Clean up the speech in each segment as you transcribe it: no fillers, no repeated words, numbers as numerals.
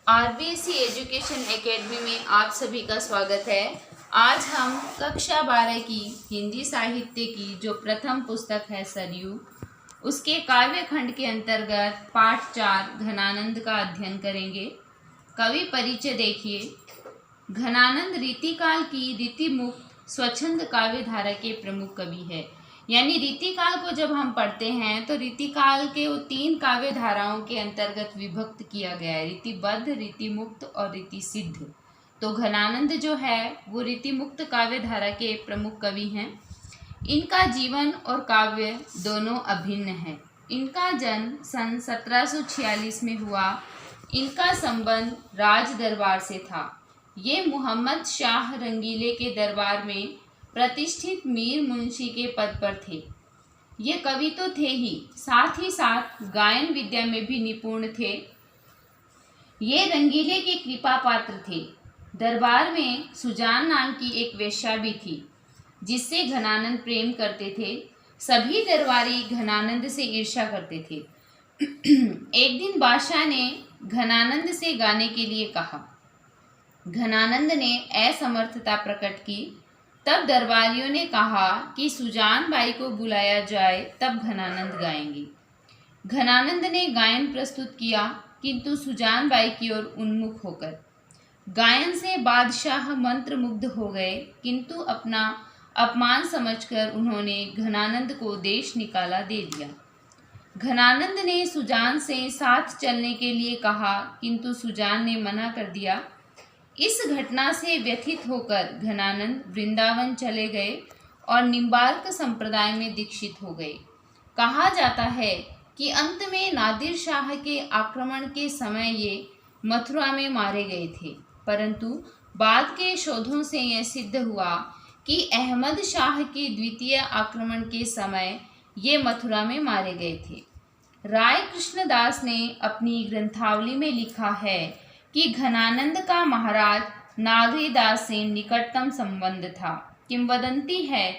RBSC education academy में आप सभी का स्वागत है। आज हम कक्षा 12 की हिंदी साहित्य की जो प्रथम पुस्तक है सरयू, उसके काव्य खंड के अंतर्गत पाठ 4 घनानंद का अध्ययन करेंगे। कवि परिचय देखिए। घनानंद रीतिकाल की रीतिमुक्त स्वच्छंद काव्य धारा के प्रमुख कवि है। यानी रीतिकाल को जब हम पढ़ते हैं तो रीतिकाल के वो 3 काव्य धाराओं के अंतर्गत विभक्त किया गया है, रीतिबद्ध, रीतिमुक्त और रीतिसिद्ध। तो घनानंद जो है वो रीतिमुक्त काव्य धारा के प्रमुख कवि हैं। इनका जीवन और काव्य दोनों अभिन्न है। इनका जन्म सन 1746 में हुआ। इनका संबंध राज दरबार से था। ये मोहम्मद शाह रंगीले के दरबार में प्रतिष्ठित मीर मुंशी के पद पर थे। ये कवि तो थे ही साथ गायन विद्या में भी निपुण थे। ये रंगीले के कृपा पात्र थे। दरबार में सुजान नाम की एक वेश्या भी थी जिससे घनानंद प्रेम करते थे। सभी दरबारी घनानंद से ईर्ष्या करते थे। एक दिन बादशाह ने घनानंद से गाने के लिए कहा। घनानंद ने असमर्थता प्रकट की। तब दरबारियों ने कहा कि सुजान बाई को बुलाया जाए, तब घनानंद गाएंगे। घनानंद ने गायन प्रस्तुत किया, किंतु सुजान बाई की ओर उन्मुख होकर। गायन से बादशाह मंत्रमुग्ध हो गए, किंतु अपना अपमान समझकर उन्होंने घनानंद को देश निकाला दे दिया। घनानंद ने सुजान से साथ चलने के लिए कहा, किंतु सुजान ने मना कर दिया। इस घटना से व्यथित होकर घनानंद वृंदावन चले गए और निम्बार्क संप्रदाय में दीक्षित हो गए। कहा जाता है कि अंत में नादिर शाह के आक्रमण के समय ये मथुरा में मारे गए थे, परंतु बाद के शोधों से यह सिद्ध हुआ कि अहमद शाह के द्वितीय आक्रमण के समय ये मथुरा में मारे गए थे। राय कृष्णदास ने अपनी ग्रंथावली में लिखा है कि घनानंद का महाराज नागरीदास से निकटतम संबंध था। किंवदंती है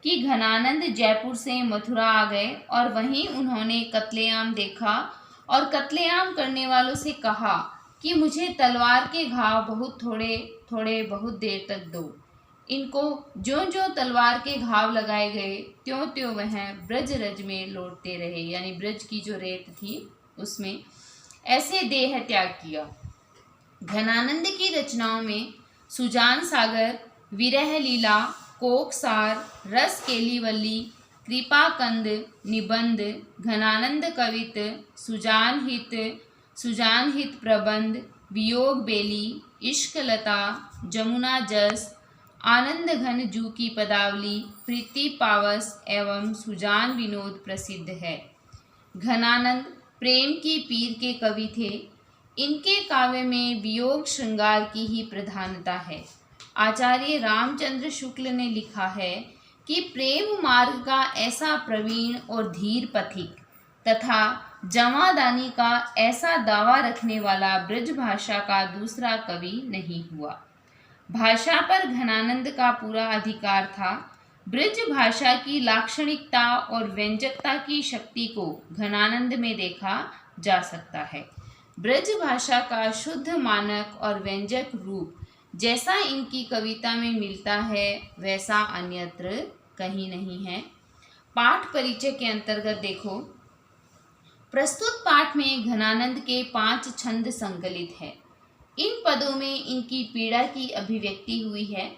कि घनानंद जयपुर से मथुरा आ गए और वहीं उन्होंने कत्लेआम देखा और कत्लेआम करने वालों से कहा कि मुझे तलवार के घाव बहुत थोड़े बहुत देर तक दो। इनको जो तलवार के घाव लगाए गए त्यों वह ब्रज रज में लौटते रहे, यानी ब्रज की जो रेत थी उसमें ऐसे देह त्याग किया। घनानंद की रचनाओं में सुजान सागर, विरह लीला, कोकसार, रस केलीवल्ली, कृपाकंद, निबंध, घनानंद कवित, सुजान हित प्रबंध, वियोग बेली, इश्क लता, जमुना जस, आनंद घन जू की पदावली, प्रीति पावस एवं सुजान विनोद प्रसिद्ध है। घनानंद प्रेम की पीर के कवि थे। इनके काव्य में वियोग श्रृंगार की ही प्रधानता है। आचार्य रामचंद्र शुक्ल ने लिखा है कि प्रेम मार्ग का ऐसा प्रवीण और धीर पथिक तथा जमादानी का ऐसा दावा रखने वाला ब्रज भाषा का दूसरा कवि नहीं हुआ। भाषा पर घनानंद का पूरा अधिकार था। ब्रज भाषा की लाक्षणिकता और व्यंजकता की शक्ति को घनानंद में देखा जा सकता है। ब्रज भाषा का शुद्ध मानक और व्यंजक रूप जैसा इनकी कविता में मिलता है वैसा अन्यत्र कहीं नहीं है। पाठ परिचय के अंतर्गत देखो। प्रस्तुत पाठ में घनानंद के 5 छंद संकलित है। इन पदों में इनकी पीड़ा की अभिव्यक्ति हुई है।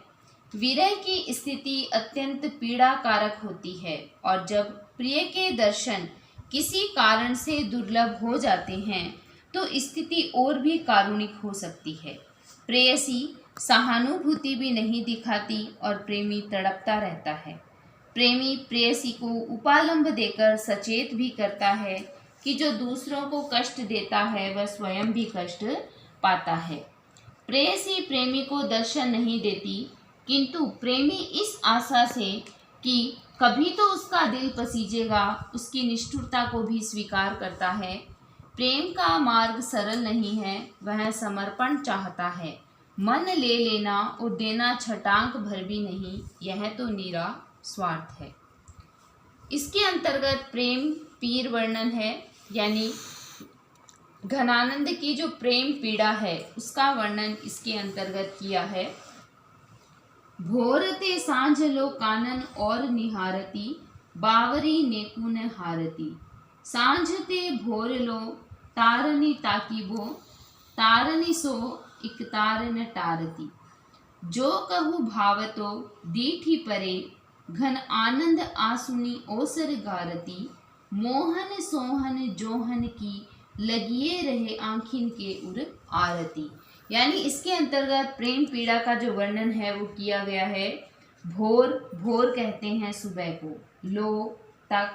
विरह की स्थिति अत्यंत पीड़ा कारक होती है और जब प्रिय के दर्शन किसी कारण से दुर्लभ हो जाते हैं तो स्थिति और भी कारुणिक हो सकती है। प्रेयसी सहानुभूति भी नहीं दिखाती और प्रेमी तड़पता रहता है। प्रेमी प्रेयसी को उपालंब देकर सचेत भी करता है कि जो दूसरों को कष्ट देता है वह स्वयं भी कष्ट पाता है। प्रेयसी प्रेमी को दर्शन नहीं देती, किंतु प्रेमी इस आशा से कि कभी तो उसका दिल पसीजेगा, उसकी निष्ठुरता को भी स्वीकार करता है। प्रेम का मार्ग सरल नहीं है, वह समर्पण चाहता है। मन ले लेना और देना छटांक भर भी नहीं, यह तो नीरा स्वार्थ है। इसके अंतर्गत प्रेम पीर वर्णन है, यानी घनानंद की जो प्रेम पीड़ा है उसका वर्णन इसके अंतर्गत किया है। भोरते सांझ लो कानन और निहारती, बावरी नेकुन हारती। सांझते भोर लो तारनी ताकीबो, तारनी सो इक तारन टारती। जो कहू भावतो दीठी परे, घन आनंद आसुनी ओसर गारती। मोहन सोहन जोहन की, लगिए रहे आँखिन के उर आरती। यानी इसके अंतर्गत प्रेम पीड़ा का जो वर्णन है वो किया गया है। भोर, भोर कहते हैं सुबह को, लो तक,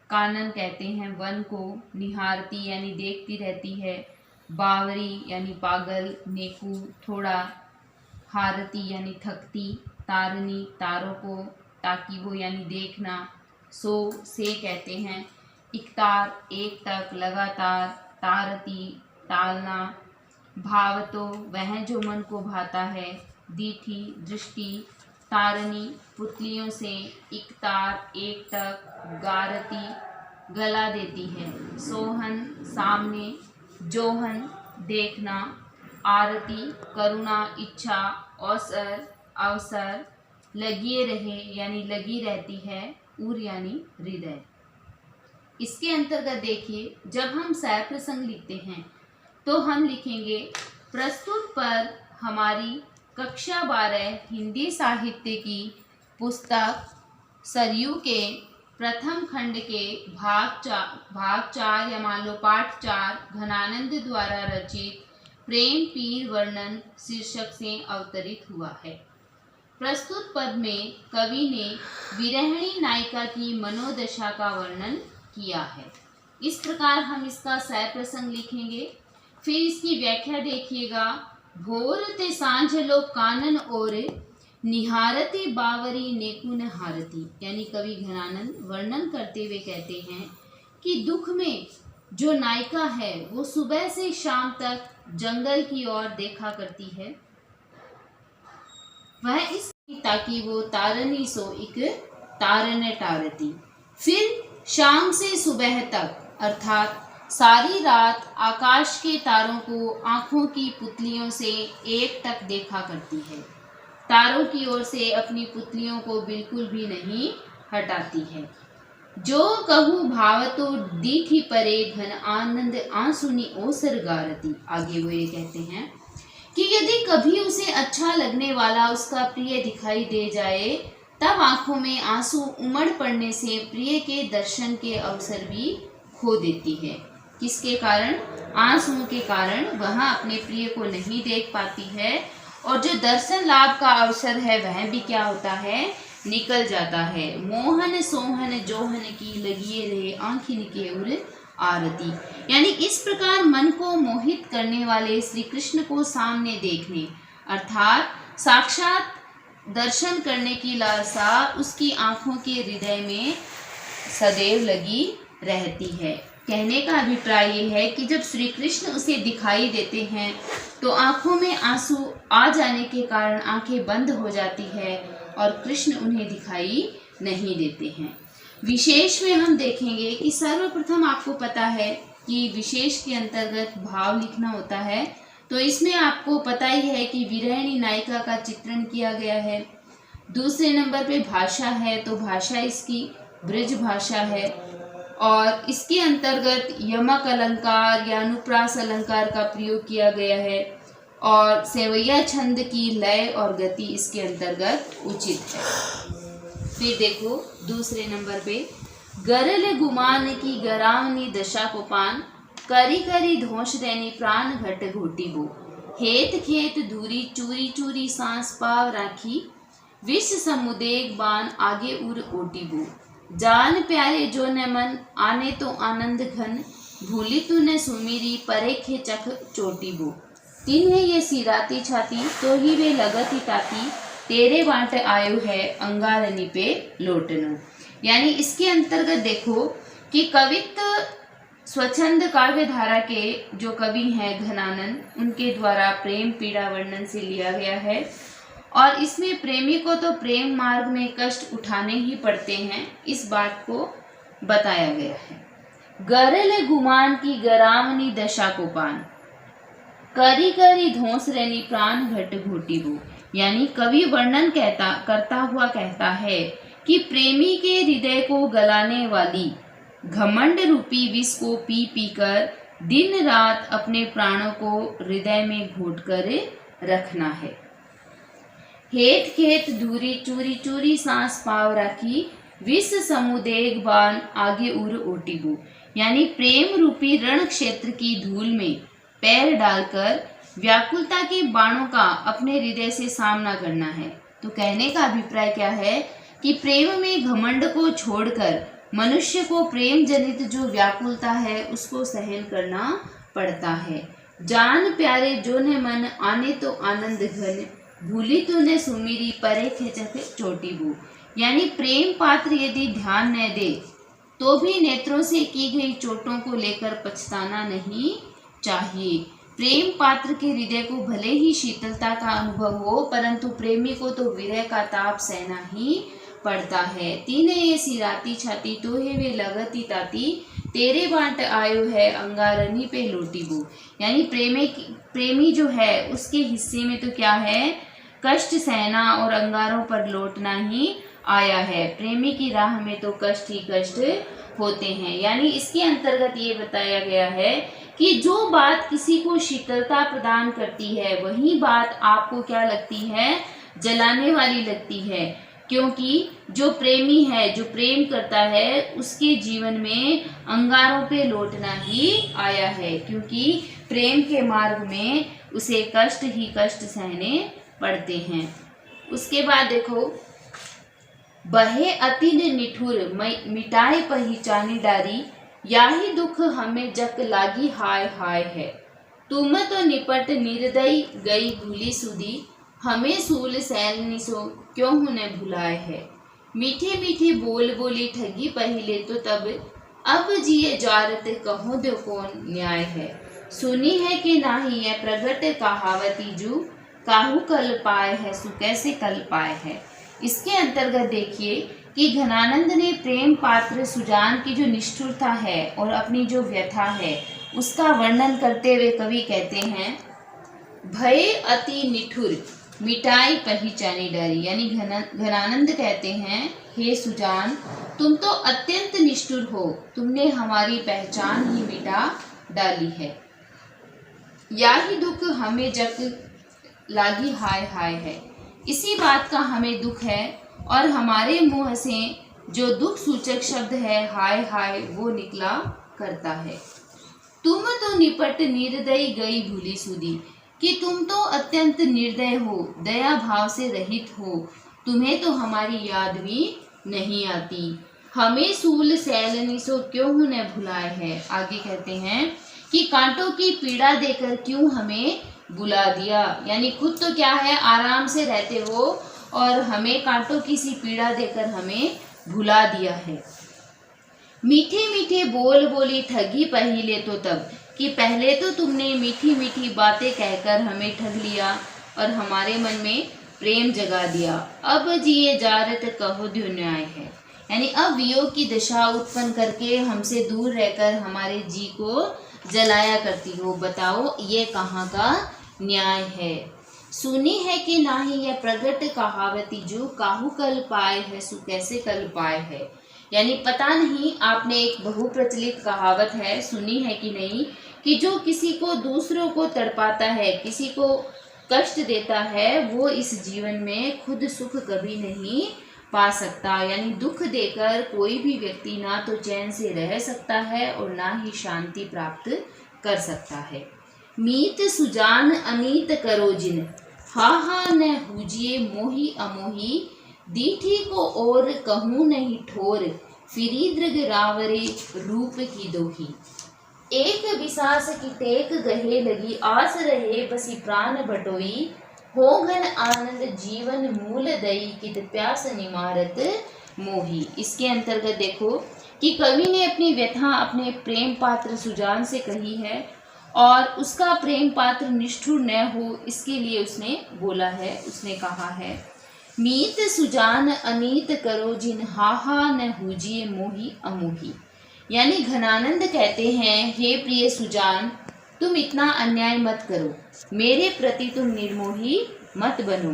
कानन कहते हैं वन को, निहारती यानी देखती रहती है, बावरी यानी पागल, नेकू थोड़ा, हारती यानी थकती, तारनी तारों को, ताकि वो यानी देखना, सो से कहते हैं, इकतार एक तक, लगातार, तारती टालना, भावतो वह जो मन को भाता है, दीठी दृष्टि, तारनी पुतलियों से, इकतार एक तक, गारती गला देती है, सोहन सामने, जोहन देखना, आरती करुणा इच्छा, अवसर अवसर, लगिए रहे यानी लगी रहती है, उर यानी हृदय। इसके अंतर्गत देखिए, जब हम सह प्रसंग लिखते हैं तो हम लिखेंगे प्रस्तुत पर हमारी कक्षा 12 हिंदी साहित्य की पुस्तक सरयू के प्रथम खंड के भाग चार या मान लो पाठ 4 घनानंद द्वारा रचित प्रेम पीर वर्णन शीर्षक से अवतरित हुआ है। प्रस्तुत पद में कवि ने विरहिणी नायिका की मनोदशा का वर्णन किया है। इस प्रकार हम इसका सह प्रसंग लिखेंगे। फिर इसकी व्याख्या देखिएगा। भोर ते सांझ लो कानन और, निहारती बावरी नेकुन हारती। यानी कवि घनानंद वर्णन करते हुए कहते हैं कि दुख में जो नायिका है वो सुबह से शाम तक जंगल की ओर देखा करती है, वह इसलिए ताकि वो तारनी सो इक तारन टारती। फिर शाम से सुबह तक अर्थात सारी रात आकाश के तारों को आँखों की पुतलियों से एक टक देखा करती है, तारों की ओर से अपनी पुतलियों को बिल्कुल भी नहीं हटाती है। जो कहूँ भावतो दीठी परे, घन आनंद आंसुनी ओसर गारती। आगे वो ये कहते हैं कि यदि कभी उसे अच्छा लगने वाला उसका प्रिय दिखाई दे जाए, तब आंखों में आंसू उमड़ पड़ने से प्रिय के दर्शन के अवसर भी खो देती है। किसके कारण? आंसुओं के कारण वह अपने प्रिय को नहीं देख पाती है, और जो दर्शन लाभ का अवसर है वह भी क्या होता है? निकल जाता है। मोहन सोहन जोहन की, लगिए रहे आँखिन के उर आरती। यानी इस प्रकार मन को मोहित करने वाले श्री कृष्ण को सामने देखने अर्थात साक्षात दर्शन करने की लालसा उसकी आंखों के हृदय में सदैव लगी रहती है। कहने का अभिप्राय ये है कि जब श्री कृष्ण उसे दिखाई देते हैं तो आंखों में आंसू आ जाने के कारण आंखें बंद हो जाती है और कृष्ण उन्हें दिखाई नहीं देते हैं। विशेष में हम देखेंगे कि सर्वप्रथम आपको पता है कि विशेष के अंतर्गत भाव लिखना होता है, तो इसमें आपको पता ही है कि विरहिणी नायिका का चित्रण किया गया है। दूसरे नंबर पे भाषा है, तो भाषा इसकी ब्रज भाषा है, और इसके अंतर्गत यमक अलंकार या अनुप्रास अलंकार का प्रयोग किया गया है, और सेवैया छंद की लय और गति इसके अंतर्गत उचित है। फिर देखो दूसरे नंबर पे, गरल गुमान की गरावनी दशा को पान, करी करी धोष देनी प्राण घट घोटी बो, हेत खेत दूरी चूरी चूरी सांस पाव राखी, विष समुदेग बान आगे उर ओटी बो, जान प्यारे जो न मन आने तो आनंद घन, भूली तू न सुमीरी परेखे चख चोटी बो, तीन है ये सिराती छाती तो ही वे लगती ताती, तेरे बाट आयो है अंगारनी पे लोटनो। यानी इसके अंतर्गत देखो कि कवित्व स्वच्छंद काव्य धारा के जो कवि हैं घनानंद, उनके द्वारा प्रेम पीड़ा वर्णन से लिया गया है, और इसमें प्रेमी को तो प्रेम मार्ग में कष्ट उठाने ही पड़ते हैं, इस बात को बताया गया है। गरल गुमान की गरावनी दशा को पान, करी करी धोस रहनी प्राण घट घोटी वो। यानी कवि वर्णन करता हुआ कहता है कि प्रेमी के हृदय को गलाने वाली घमंड रूपी विष को पी पीकर दिन रात अपने प्राणों को हृदय में घोट कर रखना है। हेत खेत धूरी चूरी चूरी सांस पाव राखी, विष समुदेग बान आगे उर ओटिबू। यानी प्रेम रूपी रण क्षेत्र की धूल में पैर डालकर व्याकुलता के बाणों का अपने हृदय से सामना करना है। तो कहने का अभिप्राय क्या है कि प्रेम में घमंड को छोड़कर मनुष्य को प्रेम जनित जो व्याकुलता है उसको सहन करना पड़ता है। जान प्यारे जो ने मन आने तो आनंद घन, भूली तूने सुमिरी परे खेचक चोटी बू। यानी प्रेम पात्र यदि ध्यान न दे तो भी नेत्रों से की गई चोटों को लेकर पछताना नहीं चाहिए। प्रेम पात्र के हृदय को भले ही शीतलता का अनुभव हो, परंतु प्रेमी को तो विरह का ताप सहना ही पड़ता है। तीने ये सिराती छाती तो है वे लगती ताती, तेरे बांट आयो है अंगारनी पे लोटी बो। यानी प्रेमी जो है उसके हिस्से में तो क्या है, कष्ट सहना और अंगारों पर लौटना ही आया है। प्रेमी की राह में तो कष्ट ही कष्ट होते हैं। यानी इसके अंतर्गत ये बताया गया है कि जो बात किसी को शीतलता प्रदान करती है वही बात आपको क्या लगती है, जलाने वाली लगती है। क्योंकि जो प्रेमी है, जो प्रेम करता है, उसके जीवन में अंगारों पे लौटना ही आया है, क्योंकि प्रेम के मार्ग में उसे कष्ट ही कष्ट सहने पड़ते हैं। उसके बाद देखो, बहे अतिन निठुर मिटाए पहचानी डारी, याही दुख हमें जक लागी हाय हाय है। तुम तो निपट निर्दयी गई भूली सुधी, हमें सूल सैल निसो क्यों न भुलाए है। मीठे मीठे बोल बोली ठगी पहिले तो तब, अब जिए जारत कहो दो कौन न्याय है। सुनी है कि नाही है प्रगट कहावती जू, काहू कल पाए है सु कैसे कल पाए है। इसके अंतर्गत देखिए कि घनानंद ने प्रेम पात्र सुजान की जो निष्ठुरता है और अपनी जो व्यथा है उसका वर्णन करते हुए कवि कहते हैं, भय अति निठुर मिटाई पहचानी डरी। यानी घनानंद कहते हैं, हे सुजान तुम तो अत्यंत निष्ठुर हो, तुमने हमारी पहचान ही मिटा डाली है। या ही दुख हमें जग लागी हाय हाय है। इसी बात का हमें दुख है और हमारे मुंह से जो दुख सूचक शब्द है हाय हाय वो निकला करता है। तुम तो निपट निर्दयी गई भूली सुधी, कि तुम तो अत्यंत निर्दय हो, दया भाव से रहित हो, तुम्हें तो हमारी याद भी नहीं आती। हमें सूल सैलनी सो क्यों न भुलाए है। आगे कहते हैं कि कांटों की पीड़ा देकर क्यों हमें बुला दिया। यानी खुद तो क्या है, आराम से रहते हो और हमें कांटों की सी पीड़ा देकर हमें भुला दिया है। मीठे मीठे बोल बोली ठगी पहिले तो तब, कि पहले तो तुमने मीठी मीठी बातें कहकर हमें ठग लिया और हमारे मन में प्रेम जगा दिया। अब जिए जारत कहो द्यो न्याय है। यानी अब वियोग की दशा उत्पन्न करके हमसे दूर रहकर हमारे जी को जलाया करती हो, बताओ ये कहाँ का न्याय है। सुनी है कि नाही यह प्रगट कहावती जो, काहू कल पाए है सु कैसे कल पाए है। यानी पता नहीं आपने एक बहुप्रचलित कहावत है, सुनी है कि नहीं, कि जो किसी को दूसरों को तड़पाता है, किसी को कष्ट देता है, वो इस जीवन में खुद सुख कभी नहीं पा सकता। यानी दुख देकर कोई भी व्यक्ति ना तो चैन से रह सकता है और ना ही शांति प्राप्त कर सकता है। मीत सुजान अनीत करो जिन, हा हा न हुजिए मोही अमोही, दीठी को और कहूँ नहीं ठोर, फिरी दृग रावरे रूप की दोही। एक विसास की टेक गहे लगी, आस रहे बसी प्राण बटोई, हो घन आनंद जीवन मूल दई, कित प्यास निमारत मोही। इसके अंतर्गत देखो कि कवि ने अपनी व्यथा अपने प्रेम पात्र सुजान से कही है और उसका प्रेम पात्र निष्ठुर न हो इसके लिए उसने बोला है, उसने कहा है, मीत सुजान अनीत करो जिन, हा हा न हुजिए मोही अमोही। यानी घनानंद कहते हैं, हे प्रिय सुजान, तुम इतना अन्याय मत करो, मेरे प्रति तुम निर्मोही मत बनो।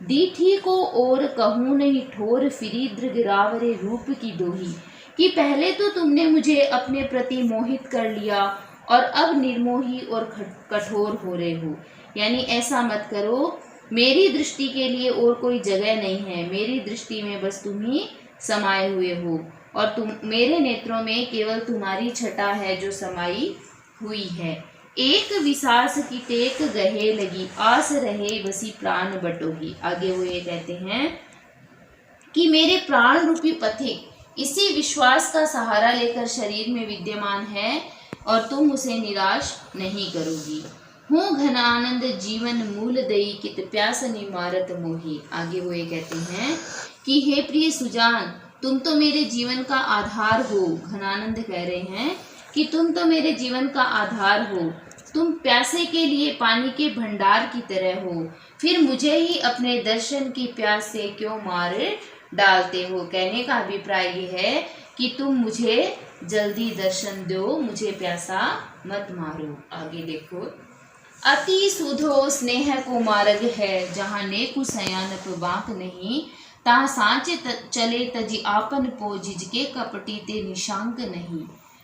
दीठी को और कहूँ नहीं ठोर, फिरी दृगरावरे रूप की दोही, कि पहले तो तुमने मुझे अपने प्रति मोहित कर लिया और अब निर्मोही और कठोर हो रहे हो। यानी ऐसा मत करो, मेरी दृष्टि के लिए और कोई जगह नहीं है, मेरी दृष्टि में बस तुम ही समाये हुए हो और तुम मेरे नेत्रों में केवल तुम्हारी छटा है जो समाई हुई है। एक विसास की टेक गहे लगी, आस रहे बसी प्राण बटोही। आगे वो ये कहते हैं कि मेरे प्राण रूपी पथिक इसी विश्वास का सहारा लेकर शरीर में विद्यमान है और तुम उसे निराश नहीं करोगी। हूँ घनानंद जीवन मूल दई, कित प्यास निमारत मोही। आगे वो ये कहते हैं कि हे प्रिय सुजान, तुम तो मेरे जीवन का आधार हो। घनानंद कह रहे हैं कि तुम तो मेरे जीवन का आधार हो, तुम प्यासे के लिए पानी के भंडार की तरह हो, फिर मुझे ही अपने दर्शन की प्यास से क्यों मार डालते हो। कहने का अभिप्राय ये है कि तुम मुझे जल्दी दर्शन दो, मुझे प्यासा मत मारो। आगे देखो, अति सुधो स्नेह को मार्ग है, जहाँ नेकु सयानप बांक नहीं, ता सांचे चले तजी आपन पो, जिजके कपटी ते निशांक नहीं।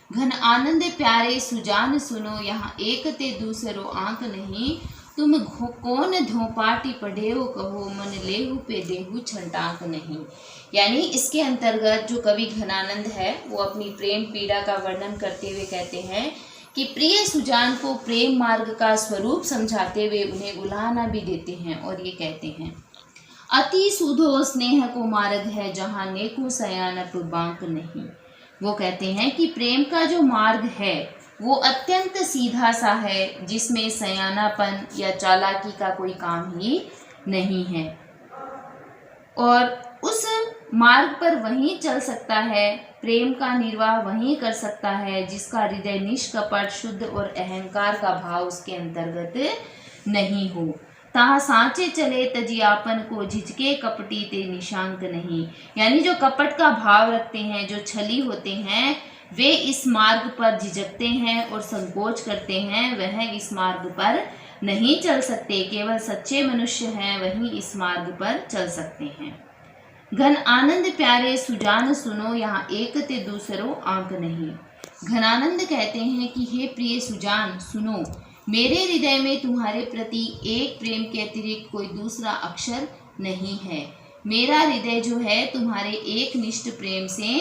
घन आनंद प्यारे सुजान सुनो, यहाँ एक ते दूसरो आंक नहीं, तुम कौन धोपाटी पढ़ेओ कहो, मन लेहु पे देहु छंटाक नहीं। यानी इसके अंतर्गत जो कवि घनानंद है वो अपनी प्रेम पीड़ा का वर्णन करते हुए कहते हैं कि प्रिय सुजान को प्रेम मार्ग का स्वरूप समझाते हुए उन्हें उलाहना भी देते हैं और ये कहते हैं, अति सुधो स्नेह को मार्ग है, जहाँ नेकु सयानप बांक नहीं। वो कहते हैं कि प्रेम का जो मार्ग है वो अत्यंत सीधा सा है, जिसमें सयानापन या चालाकी का कोई काम ही नहीं है और उस मार्ग पर वही चल सकता है, प्रेम का निर्वाह वही कर सकता है जिसका हृदय निष्कपट शुद्ध और अहंकार का भाव उसके अंतर्गत नहीं हो। ताहा सांचे चले तजियापन को, झिझके कपटी ते निशांक नहीं। यानी जो कपट का भाव रखते हैं, जो छली होते हैं, वे इस मार्ग पर झिझकते हैं और संकोच करते हैं, वह इस मार्ग पर नहीं चल सकते। केवल सच्चे मनुष्य हैं वही इस मार्ग पर चल सकते हैं। घन आनंद प्यारे सुजान सुनो, यहाँ एक ते दूसरो आंक नहीं। घनानंद कहते हैं कि हे प्रिय सुजान सुनो, मेरे हृदय में तुम्हारे प्रति एक प्रेम के अतिरिक्त कोई दूसरा अक्षर नहीं है। मेरा हृदय जो है तुम्हारे एक निष्ठ प्रेम से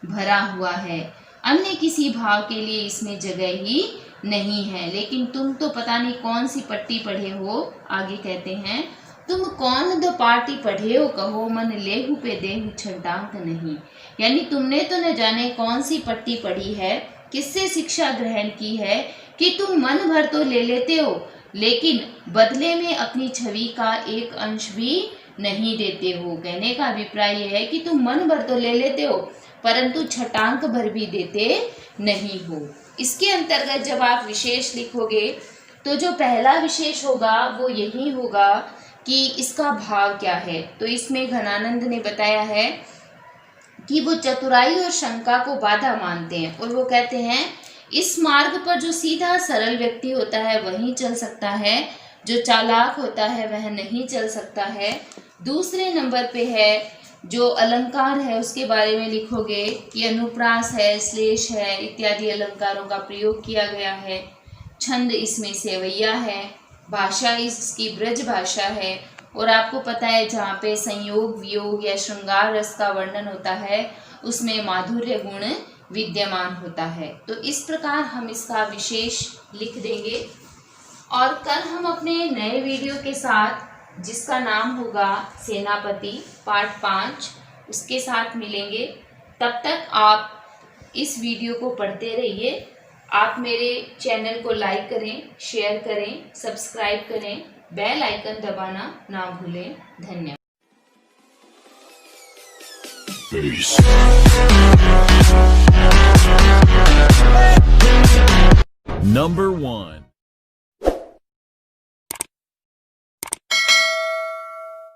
भरा हुआ है, अन्य किसी भाव के लिए इसमें जगह ही नहीं है। लेकिन तुम तो पता नहीं कौन सी पट्टी पढ़े हो। आगे कहते हैं, तुम कौन दो पार्टी पढ़े हो कहो, मन लेहु पे देहु छंटांक नहीं। यानी तुमने तो न जाने कौन सी पट्टी पढ़ी है, किससे शिक्षा ग्रहण की है कि तुम मन भर तो ले लेते हो, लेकिन बदले में अपनी छवि का एक अंश भी नहीं देते हो। कहने का अभिप्राय यह है कि तुम मन भर तो ले लेते हो, परंतु छटांक भर भी देते नहीं हो। इसके अंतर्गत जब आप विशेष लिखोगे तो जो पहला विशेष होगा वो यही होगा कि इसका भाव क्या है। तो इसमें घनानंद ने बताया है कि वो चतुराई और शंका को बाधा मानते हैं और वो कहते हैं इस मार्ग पर जो सीधा सरल व्यक्ति होता है वही चल सकता है, जो चालाक होता है वह नहीं चल सकता है। दूसरे नंबर पे है जो अलंकार है, उसके बारे में लिखोगे कि अनुप्रास है, श्लेष है इत्यादि अलंकारों का प्रयोग किया गया है। छंद इसमें सेवैया है, भाषा इसकी ब्रज भाषा है और आपको पता है जहाँ पे संयोग वियोग या श्रृंगार रस का वर्णन होता है उसमें माधुर्य गुण विद्यमान होता है। तो इस प्रकार हम इसका विशेष लिख देंगे और कल हम अपने नए वीडियो के साथ जिसका नाम होगा सेनापति पार्ट 5 उसके साथ मिलेंगे। तब तक आप इस वीडियो को पढ़ते रहिए। आप मेरे चैनल को लाइक करें, शेयर करें, सब्सक्राइब करें, बेल आइकन दबाना ना भूलें। धन्यवाद। Number 1